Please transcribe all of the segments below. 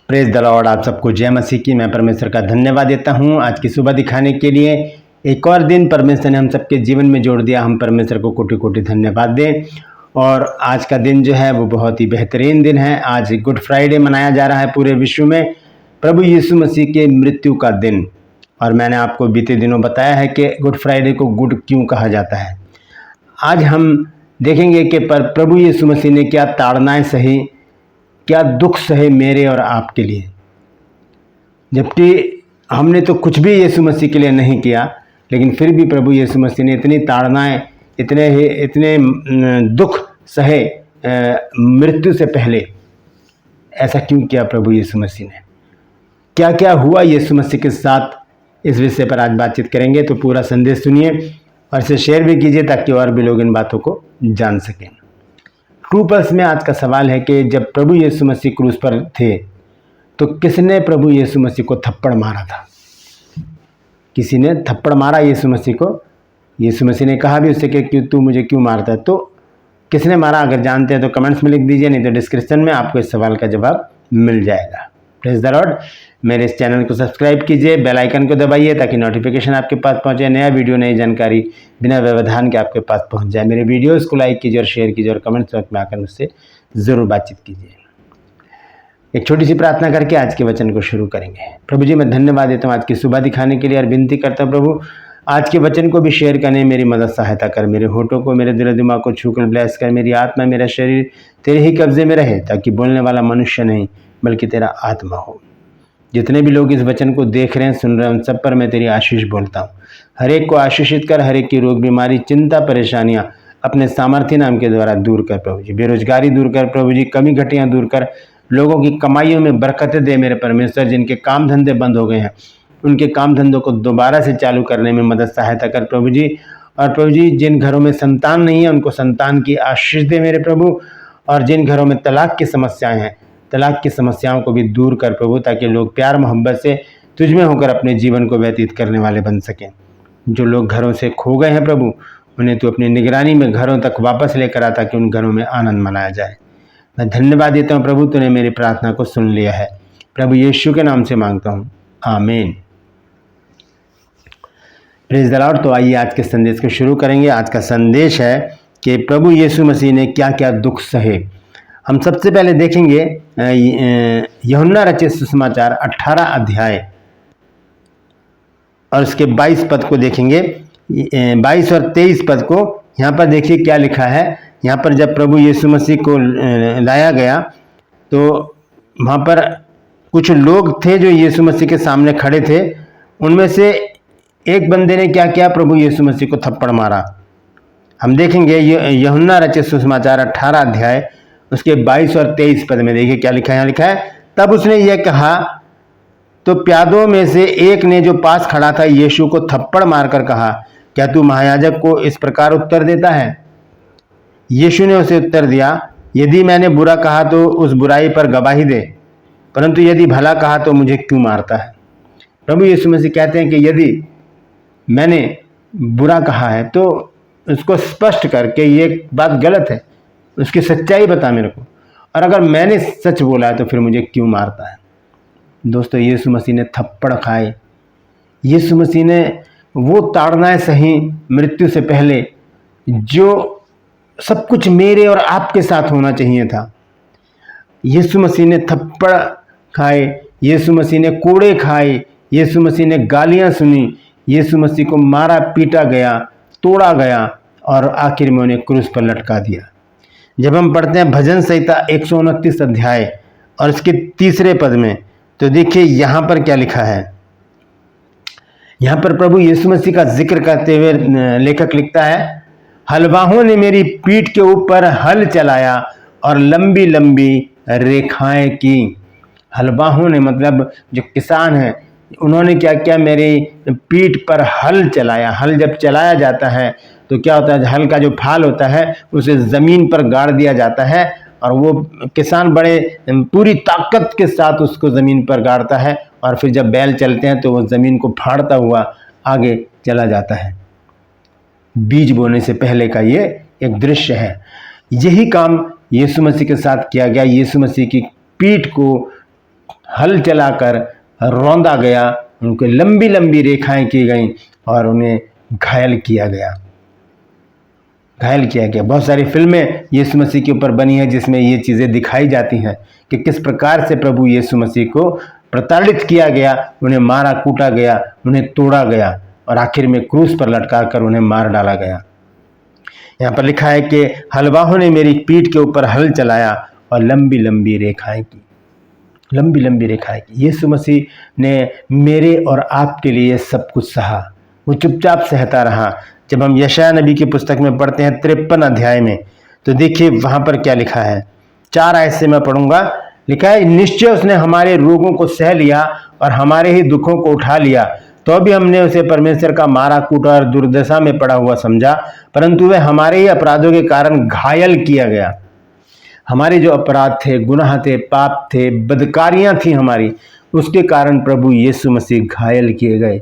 Praise the Lord. आप सबको जय मसीह की। मैं परमेश्वर का धन्यवाद देता हूं आज की सुबह दिखाने के लिए। एक और दिन परमेश्वर ने हम सबके जीवन में जोड़ दिया। हम परमेश्वर को कोटि कोटि धन्यवाद दें। और आज का दिन जो है वो बहुत ही बेहतरीन दिन है। आज गुड फ्राइडे मनाया जा रहा है पूरे विश्व में, प्रभु यीशु मसीह के मृत्यु का दिन। और मैंने आपको बीते दिनों बताया है कि गुड फ्राइडे को गुड क्यों कहा जाता है। आज हम देखेंगे कि प्रभु यीशु मसीह ने क्या ताड़नाएं सही, क्या दुख सहे मेरे और आपके लिए, जबकि हमने तो कुछ भी यीशु मसीह के लिए नहीं किया, लेकिन फिर भी प्रभु यीशु मसीह ने इतनी ताड़नाएं, इतने दुख सहे मृत्यु से पहले। ऐसा क्यों किया प्रभु यीशु मसीह ने? क्या क्या हुआ यीशु मसीह के साथ, इस विषय पर आज बातचीत करेंगे। तो पूरा संदेश सुनिए और इसे शेयर भी कीजिए ताकि और भी लोग इन बातों को जान सकें। ट्रू पल्स में आज का सवाल है कि जब प्रभु यीशु मसीह क्रूस पर थे तो किसने प्रभु यीशु मसीह को थप्पड़ मारा था? किसी ने थप्पड़ मारा यीशु मसीह को। यीशु मसीह ने कहा भी उससे कि तू मुझे क्यों मारता है? तो किसने मारा? अगर जानते हैं तो कमेंट्स में लिख दीजिए, नहीं तो डिस्क्रिप्शन में आपको इस सवाल का जवाब मिल जाएगा। Praise the Lord. मेरे इस चैनल को सब्सक्राइब कीजिए, बेल आइकन को दबाइए ताकि नोटिफिकेशन आपके पास पहुंचे, नया वीडियो नई जानकारी बिना व्यवधान के आपके पास पहुंच जाए। मेरे वीडियोस को लाइक कीजिए और शेयर कीजिए और कमेंट्स बॉक्स में आकर मुझसे ज़रूर बातचीत कीजिए। एक छोटी सी प्रार्थना करके आज के वचन को शुरू करेंगे। प्रभु जी, मैं धन्यवाद देता हूँ आज की सुबह दिखाने के लिए और विनती करता हूँ प्रभु आज के वचन को भी शेयर करने मेरी मदद सहायता कर। मेरे होठों को, मेरे दिल दिमाग को छूकर ब्लेस कर। मेरी आत्मा, मेरा शरीर तेरे ही कब्जे में रहे ताकि बोलने वाला मनुष्य नहीं बल्कि तेरा आत्मा हो। जितने भी लोग इस वचन को देख रहे हैं, सुन रहे हैं, उन सब पर मैं तेरी आशीष बोलता हूँ। हर एक को आशीषित कर, हर एक की रोग बीमारी चिंता परेशानियाँ अपने सामर्थ्य नाम के द्वारा दूर कर प्रभु जी। बेरोजगारी दूर कर प्रभु जी, कमी घटियाँ दूर कर, लोगों की कमाइयों में बरकतें दे मेरे परमेश्वर। जिनके काम धंधे बंद हो गए हैं उनके काम धंधों को दोबारा से चालू करने में मदद सहायता कर प्रभु जी। और प्रभु जी, जिन घरों में संतान नहीं है उनको संतान की आशीष दे मेरे प्रभु। और जिन घरों में तलाक की समस्याएं हैं, तलाक की समस्याओं को भी दूर कर प्रभु, ताकि लोग प्यार मोहब्बत से तुझ में होकर अपने जीवन को व्यतीत करने वाले बन सकें। जो लोग घरों से खो गए हैं प्रभु, उन्हें तो अपनी निगरानी में घरों तक वापस लेकर आ ताकि उन घरों में आनंद मनाया जाए। मैं धन्यवाद देता हूँ प्रभु, तूने मेरी प्रार्थना को सुन लिया है। प्रभु यीशु के नाम से मांगता हूँ, आमीन। Praise the Lord. तो आइए आज के संदेश को शुरू करेंगे। आज का संदेश है कि प्रभु यीशु मसीह ने क्या क्या दुख सहे। हम सबसे पहले देखेंगे यूहन्ना रचित सुसमाचार 18 अध्याय और उसके 22 पद को देखेंगे। 22 और 23 पद को यहाँ पर देखिए क्या लिखा है। यहाँ पर जब प्रभु यीशु मसीह को लाया गया तो वहाँ पर कुछ लोग थे जो यीशु मसीह के सामने खड़े थे। उनमें से एक बंदे ने क्या किया? प्रभु यीशु मसीह को थप्पड़ मारा। हम देखेंगे यूहन्ना रचित सुसमाचार 18 अध्याय उसके 22 और 23 पद में देखिए क्या लिखा है। यहाँ लिखा है, तब उसने यह कहा तो प्यादों में से एक ने जो पास खड़ा था यीशु को थप्पड़ मारकर कहा, क्या तू महायाजक को इस प्रकार उत्तर देता है? यीशु ने उसे उत्तर दिया, यदि मैंने बुरा कहा तो उस बुराई पर गवाही दे, परंतु यदि भला कहा तो मुझे क्यों मारता है? प्रभु यीशु मसीह कहते हैं कि यदि मैंने बुरा कहा है तो उसको स्पष्ट करके ये बात गलत है, उसकी सच्चाई बता मेरे को, और अगर मैंने सच बोला है तो फिर मुझे क्यों मारता है? दोस्तों, यीशु मसीह ने थप्पड़ खाए। यीशु मसीह ने वो ताड़नाएं सही मृत्यु से पहले जो सब कुछ मेरे और आपके साथ होना चाहिए था। यीशु मसीह ने थप्पड़ खाए, यीशु मसीह ने कोड़े खाए, यीशु मसीह ने गालियां सुनी, यीशु मसीह को मारा पीटा गया, तोड़ा गया और आखिर में उन्हें क्रूस पर लटका दिया। जब हम पढ़ते हैं भजन संहिता 129 अध्याय और इसके 3 पद में, तो देखिए यहाँ पर क्या लिखा है। यहाँ पर प्रभु यीशु मसीह का जिक्र करते हुए लेखक लिखता है, हलवाहों ने मेरी पीठ के ऊपर हल चलाया और लंबी लंबी रेखाएं की। हलवाहों ने मतलब जो किसान हैं, उन्होंने क्या किया? मेरी पीठ पर हल चलाया। हल जब चलाया जाता है तो क्या होता है? हल का जो फाल होता है उसे ज़मीन पर गाड़ दिया जाता है और वो किसान बड़े पूरी ताकत के साथ उसको ज़मीन पर गाड़ता है और फिर जब बैल चलते हैं तो वो ज़मीन को फाड़ता हुआ आगे चला जाता है। बीज बोने से पहले का ये एक दृश्य है। यही काम यीशु मसीह के साथ किया गया। यीशु मसीह की पीठ को हल चलाकर रौंदा गया, उनको लंबी लंबी रेखाएं की गईं और उन्हें घायल किया गया। बहुत सारी फिल्में यीशु मसीह के ऊपर बनी हैं जिसमें ये चीज़ें दिखाई जाती हैं कि किस प्रकार से प्रभु यीशु मसीह को प्रताड़ित किया गया, उन्हें मारा कूटा गया, उन्हें तोड़ा गया और आखिर में क्रूस पर लटका कर उन्हें मार डाला गया। यहाँ पर लिखा है कि हलवाहों ने मेरी पीठ के ऊपर हल चलाया और लंबी लंबी रेखाएं की। यीशु मसीह ने मेरे और आपके लिए सब कुछ सहा, वो चुपचाप सहता रहा। जब हम यशायाह नबी की पुस्तक में पढ़ते हैं 53 अध्याय में, तो देखिए वहाँ पर क्या लिखा है। 4 आयत से मैं पढ़ूंगा। लिखा है, निश्चय उसने हमारे रोगों को सह लिया और हमारे ही दुखों को उठा लिया, तो भी हमने उसे परमेश्वर का मारा कूटा और दुर्दशा में पड़ा हुआ समझा, परंतु वह हमारे ही अपराधों के कारण घायल किया गया। हमारे जो अपराध थे, गुनाह थे, पाप थे, बदकारियां थी हमारी, उसके कारण प्रभु यीशु मसीह घायल किए गए।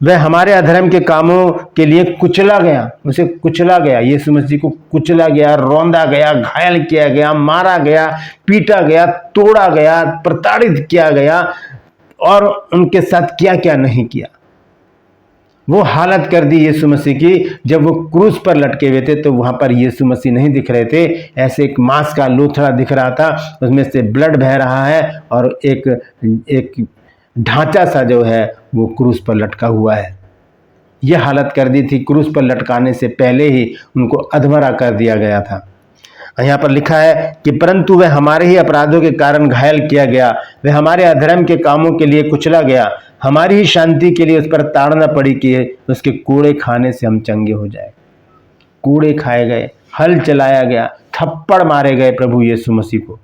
वह हमारे अधर्म के कामों के लिए कुचला गया, उसे कुचला गया, यीशु मसीह को कुचला गया, रौंदा गया, घायल किया गया, मारा गया, पीटा गया, तोड़ा गया, प्रताड़ित किया गया और उनके साथ क्या क्या नहीं किया। वो हालत कर दी यीशु मसीह की। जब वो क्रूस पर लटके हुए थे तो वहां पर यीशु मसीह नहीं दिख रहे थे, ऐसे एक मांस का लोथड़ा दिख रहा था, उसमें से ब्लड बह रहा है और एक ढांचा सा जो है वो क्रूस पर लटका हुआ है। यह हालत कर दी थी। क्रूस पर लटकाने से पहले ही उनको अधमरा कर दिया गया था। यहाँ पर लिखा है कि परंतु वह हमारे ही अपराधों के कारण घायल किया गया, वह हमारे अधर्म के कामों के लिए कुचला गया, हमारी ही शांति के लिए उस पर ताड़ना पड़ी कि उसके कूड़े खाने से हम चंगे हो जाए। कूड़े खाए गए, हल चलाया गया, थप्पड़ मारे गए प्रभु यीशु मसीह को,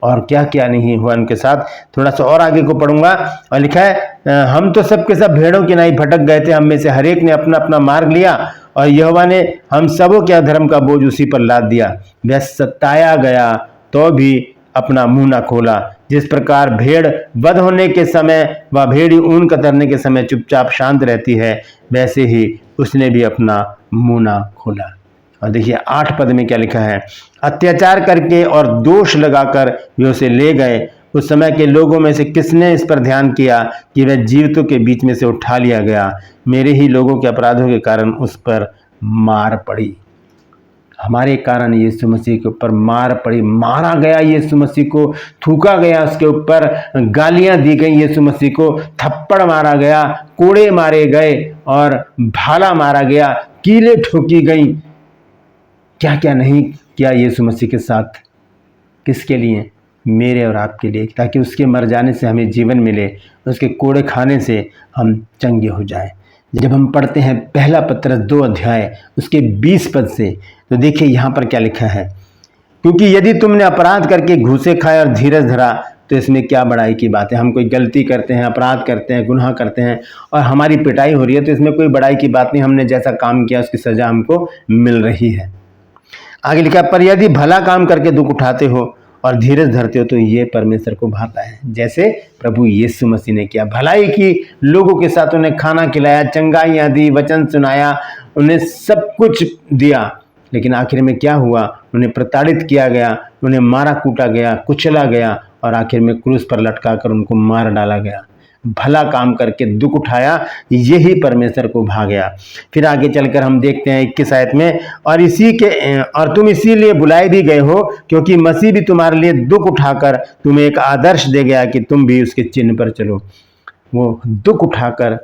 और क्या क्या नहीं हुआ उनके साथ। थोड़ा सा और आगे को पढ़ूंगा और लिखा है, हम तो सबके सब भेड़ों की नाई भटक गए थे, हम में से हर एक ने अपना अपना मार्ग लिया और यहोवा ने हम सबों के अधर्म का बोझ उसी पर लाद दिया। वह सताया गया तो भी अपना मुंह ना खोला। जिस प्रकार भेड़ वध होने के समय व भेड़ी ऊन कतरने के समय चुपचाप शांत रहती है, वैसे ही उसने भी अपना मुंह ना खोला। और देखिए 8 पद में क्या लिखा है, अत्याचार करके और दोष लगाकर वे उसे ले गए। उस समय के लोगों में से किसने इस पर ध्यान किया कि वह जीवितों के बीच में से उठा लिया गया। मेरे ही लोगों के अपराधों के कारण उस पर मार पड़ी। हमारे कारण यीशु मसीह के ऊपर मार पड़ी, मारा गया यीशु मसीह को, थूका गया उसके ऊपर, गालियां दी गई यीशु मसीह को, थप्पड़ मारा गया, कोड़े मारे गए और भाला मारा गया, कीलें ठोकी गई। क्या क्या नहीं किया यीशु मसीह के साथ। किसके लिए? मेरे और आपके लिए, ताकि उसके मर जाने से हमें जीवन मिले, उसके कोड़े खाने से हम चंगे हो जाएं। जब हम पढ़ते हैं पहला पत्रस 2 अध्याय उसके 20 पद से, तो देखिए यहाँ पर क्या लिखा है, क्योंकि यदि तुमने अपराध करके घूसे खाए और धीरज धरा तो इसमें क्या बड़ाई की बात है। हम कोई गलती करते हैं, अपराध करते हैं, गुनाह करते हैं और हमारी पिटाई हो रही है, तो इसमें कोई बड़ाई की बात नहीं। हमने जैसा काम किया उसकी सजा हमको मिल रही है। आगे लिखा, पर यदि भला काम करके दुख उठाते हो और धीरज धरते हो तो ये परमेश्वर को भाता है, जैसे प्रभु यीशु मसीह ने किया। भलाई की, लोगों के साथ उन्हें खाना खिलाया, चंगाइयाँ दी, वचन सुनाया, उन्हें सब कुछ दिया, लेकिन आखिर में क्या हुआ? उन्हें प्रताड़ित किया गया, उन्हें मारा कूटा गया, कुचला गया और आखिर में क्रूस पर लटका कर उनको मार डाला गया। भला काम करके दुख उठाया, यही परमेश्वर को भा गया। फिर आगे चलकर हम देखते हैं 21 आयत में, और तुम इसीलिए बुलाए भी गए हो क्योंकि मसीह भी तुम्हारे लिए दुख उठाकर तुम्हें एक आदर्श दे गया कि तुम भी उसके चिन्ह पर चलो। वो दुख उठाकर,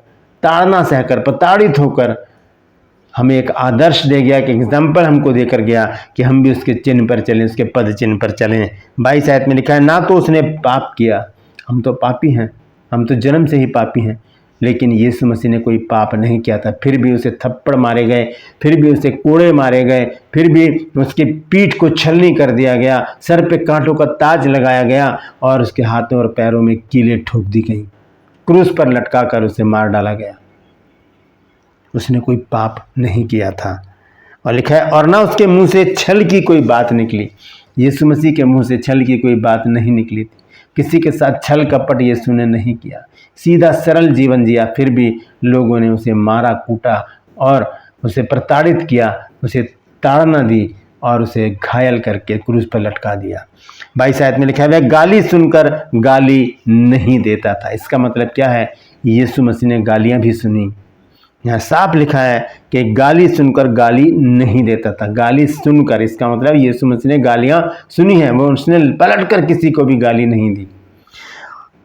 ताड़ना सहकर, प्रताड़ित होकर हमें एक आदर्श दे गया, कि एग्जाम्पल हमको देकर गया कि हम भी उसके चिन्ह पर चलें, उसके पद चिन्ह पर चलें। 22 आयत में लिखा है, ना तो उसने पाप किया, हम तो पापी हैं, हम तो जन्म से ही पापी हैं, लेकिन यीशु मसीह ने कोई पाप नहीं किया था, फिर भी उसे थप्पड़ मारे गए, फिर भी उसे कोड़े मारे गए, फिर भी उसकी पीठ को छलनी कर दिया गया, सर पे कांटों का ताज लगाया गया और उसके हाथों और पैरों में कीलें ठोक दी गई, क्रूस पर लटका कर उसे मार डाला गया। उसने कोई पाप नहीं किया था। और लिखा है, और ना उसके मुंह से छल की कोई बात निकली। यीशु मसीह के मुंह से छल की कोई बात नहीं निकली थी। किसी के साथ छल कपट यीशु ने नहीं किया, सीधा सरल जीवन जिया, फिर भी लोगों ने उसे मारा कूटा और उसे प्रताड़ित किया, उसे ताड़ना दी, और उसे घायल करके क्रूस पर लटका दिया। 22 आयत में लिखा है, वह गाली सुनकर गाली नहीं देता था। इसका मतलब क्या है? यीशु मसीह ने गालियां भी सुनी। यहाँ साफ लिखा है कि गाली सुनकर गाली नहीं देता था। गाली सुनकर, इसका मतलब यीशु मसीह ने गालियां सुनी हैं, वो उसने पलटकर किसी को भी गाली नहीं दी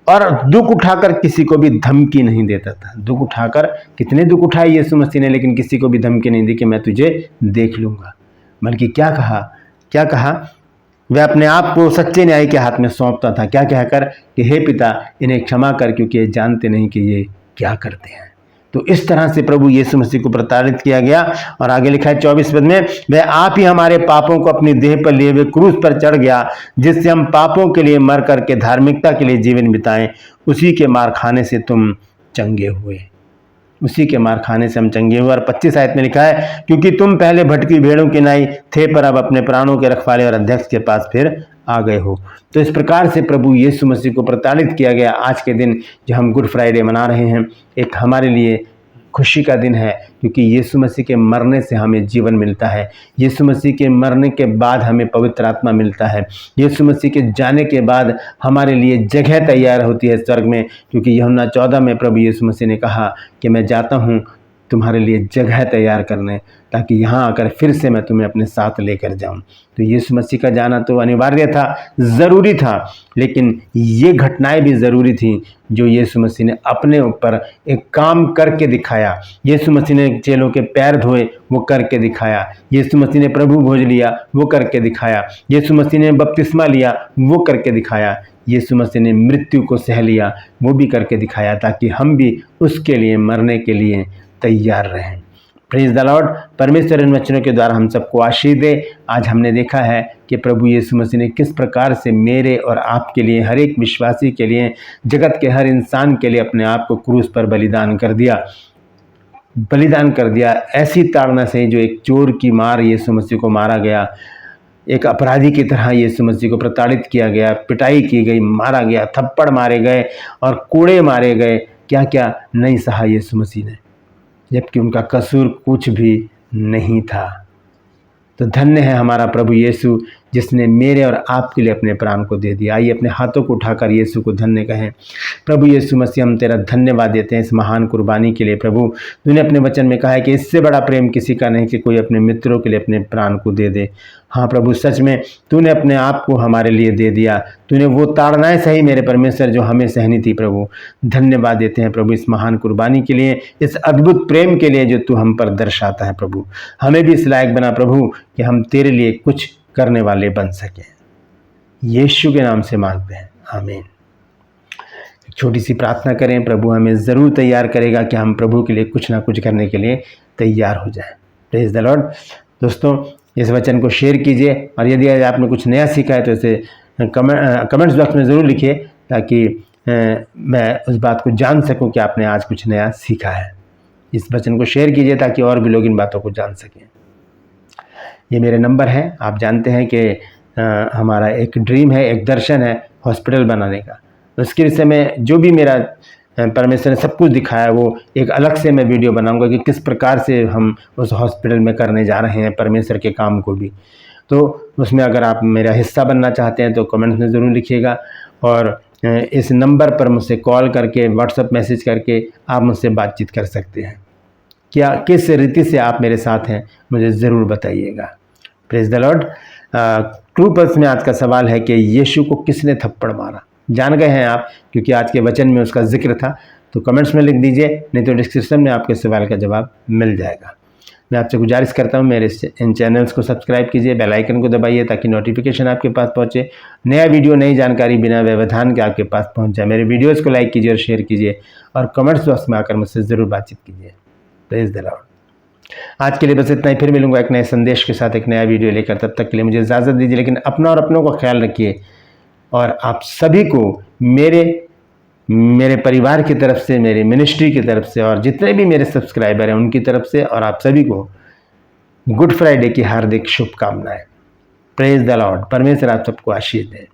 और दुख उठाकर किसी को भी धमकी नहीं देता था। दुख उठाकर, कितने दुख उठाए यीशु मसीह ने, लेकिन किसी को भी धमकी नहीं दी कि मैं तुझे देख लूँगा। बल्कि क्या कहा? वह अपने आप को सच्चे न्याय के हाथ में सौंपता था। क्या कहकर कि हे पिता, इन्हें क्षमा कर, क्योंकि ये जानते नहीं कि ये क्या करते हैं। तो इस तरह से प्रभु यीशु मसीह को प्रताड़ित किया गया। और आगे लिखा है 24 पद में, वह आप ही हमारे पापों को अपनी देह पर लिए हुए क्रूस पर चढ़ गया, जिससे हम पापों के लिए मर करके धार्मिकता के लिए जीवन बिताएं। उसी के मार खाने से तुम चंगे हुए। उसी के मार खाने से हम चंगे हुए। और 25 आयत में लिखा है, क्योंकि तुम पहले भटकी भेड़ों के नाई थे, पर अब अपने प्राणों के रखवाले और अध्यक्ष के पास फिर आ गए हो। तो इस प्रकार से प्रभु यीशु मसीह को प्रताड़ित किया गया। आज के दिन जो हम गुड फ्राइडे मना रहे हैं, एक हमारे लिए खुशी का दिन है, क्योंकि यीशु मसीह के मरने से हमें जीवन मिलता है। यीशु मसीह के मरने के बाद हमें पवित्र आत्मा मिलता है। यीशु मसीह के जाने के बाद हमारे लिए जगह तैयार होती है स्वर्ग में, क्योंकि यूहन्ना 14 में प्रभु यीशु मसीह ने कहा कि मैं जाता हूँ तुम्हारे लिए जगह तैयार करने, ताकि यहाँ आकर फिर से मैं तुम्हें अपने साथ लेकर जाऊँ। तो यीशु मसीह का जाना तो अनिवार्य था, ज़रूरी था, लेकिन ये घटनाएं भी ज़रूरी थी जो यीशु मसीह ने अपने ऊपर एक काम करके दिखाया। यीशु मसीह ने चेलों के पैर धोए, वो करके दिखाया। यीशु मसीह ने प्रभु भोज लिया, वो करके दिखाया। यीशु मसीह ने बपतिस्मा लिया, वो करके दिखाया। यीशु मसीह ने मृत्यु को सह लिया, वो भी करके दिखाया, ताकि हम भी उसके लिए मरने के लिए तैयार रहें। Praise the Lord. परमेश्वर इन वचनों के द्वारा हम सबको आशीष दे। आज हमने देखा है कि प्रभु यीशु मसीह ने किस प्रकार से मेरे और आपके लिए, हर एक विश्वासी के लिए, जगत के हर इंसान के लिए अपने आप को क्रूस पर बलिदान कर दिया। ऐसी ताड़ना से जो एक चोर की मार यीशु मसीह को मारा गया, एक अपराधी की तरह यीशु मसीह को प्रताड़ित किया गया, पिटाई की गई, मारा गया, थप्पड़ मारे गए और कोड़े मारे गए। क्या क्या नहीं सहा यीशु मसीह ने, जबकि उनका कसूर कुछ भी नहीं था। तो धन्य है हमारा प्रभु यीशु, जिसने मेरे और आपके लिए अपने प्राण को दे दिया। आइए अपने हाथों को उठाकर यीशु को धन्य कहें। प्रभु यीशु मसीह, हम तेरा धन्यवाद देते हैं इस महान कुर्बानी के लिए। प्रभु, तूने अपने वचन में कहा है कि इससे बड़ा प्रेम किसी का नहीं कि कोई अपने मित्रों के लिए अपने प्राण को दे दे। हाँ प्रभु, सच में तूने अपने आप को हमारे लिए दे दिया। तूने वो ताड़नाएं सही मेरे परमेश्वर जो हमें सहनी थी। प्रभु, धन्यवाद देते हैं प्रभु इस महान कुर्बानी के लिए, इस अद्भुत प्रेम के लिए जो तू हम पर दर्शाता है। प्रभु, हमें भी इस लायक बना प्रभु कि हम तेरे लिए कुछ करने वाले बन सकें। यीशु के नाम से मांगते हैं, आमीन। छोटी सी प्रार्थना करें। प्रभु हमें ज़रूर तैयार करेगा कि हम प्रभु के लिए कुछ ना कुछ करने के लिए तैयार हो जाएं। Praise the Lord. दोस्तों, इस वचन को शेयर कीजिए, और यदि आज आपने कुछ नया सीखा है तो इसे कमेंट्स बॉक्स में ज़रूर लिखिए, ताकि मैं उस बात को जान सकूं कि आपने आज कुछ नया सीखा है। इस वचन को शेयर कीजिए ताकि और भी लोग इन बातों को जान सकें। ये मेरे नंबर हैं। आप जानते हैं कि हमारा एक ड्रीम है, एक दर्शन है हॉस्पिटल बनाने का। उसके विषय में जो भी मेरा परमेश्वर ने सब कुछ दिखाया, वो एक अलग से मैं वीडियो बनाऊंगा कि किस प्रकार से हम उस हॉस्पिटल में करने जा रहे हैं परमेश्वर के काम को भी। तो उसमें अगर आप मेरा हिस्सा बनना चाहते हैं तो कमेंट्स में ज़रूर लिखिएगा, और इस नंबर पर मुझसे कॉल करके, व्हाट्सएप मैसेज करके आप मुझसे बातचीत कर सकते हैं। क्या किस रीति से आप मेरे साथ हैं, मुझे ज़रूर बताइएगा। Praise the Lord. True pulse में आज का सवाल है कि यीशु को किसने थप्पड़ मारा। जान गए हैं आप, क्योंकि आज के वचन में उसका जिक्र था। तो कमेंट्स में लिख दीजिए, नहीं तो डिस्क्रिप्शन में आपके सवाल का जवाब मिल जाएगा। मैं आपसे गुजारिश करता हूँ, मेरे इन चैनल्स को सब्सक्राइब कीजिए, बेल आइकन को दबाइए, ताकि नोटिफिकेशन आपके पास पहुँचे। नया वीडियो, नई जानकारी बिना व्यवधान के आपके पास पहुँच जाए। मेरे वीडियोज़ को लाइक कीजिए और शेयर कीजिए, और कमेंट्स बॉक्स में आकर मुझसे ज़रूर बातचीत कीजिए। Praise the Lord. आज के लिए बस इतना ही। फिर मिलूंगा एक नए संदेश के साथ, एक नया वीडियो लेकर। तब तक के लिए मुझे इजाज़त दीजिए, लेकिन अपना और अपनों का ख्याल रखिए। और आप सभी को मेरे परिवार की तरफ से, मेरी मिनिस्ट्री की तरफ से, और जितने भी मेरे सब्सक्राइबर हैं उनकी तरफ से, और आप सभी को गुड फ्राइडे की हार्दिक शुभकामनाएं। Praise the Lord. परमेश्वर आप सबको आशीष दे।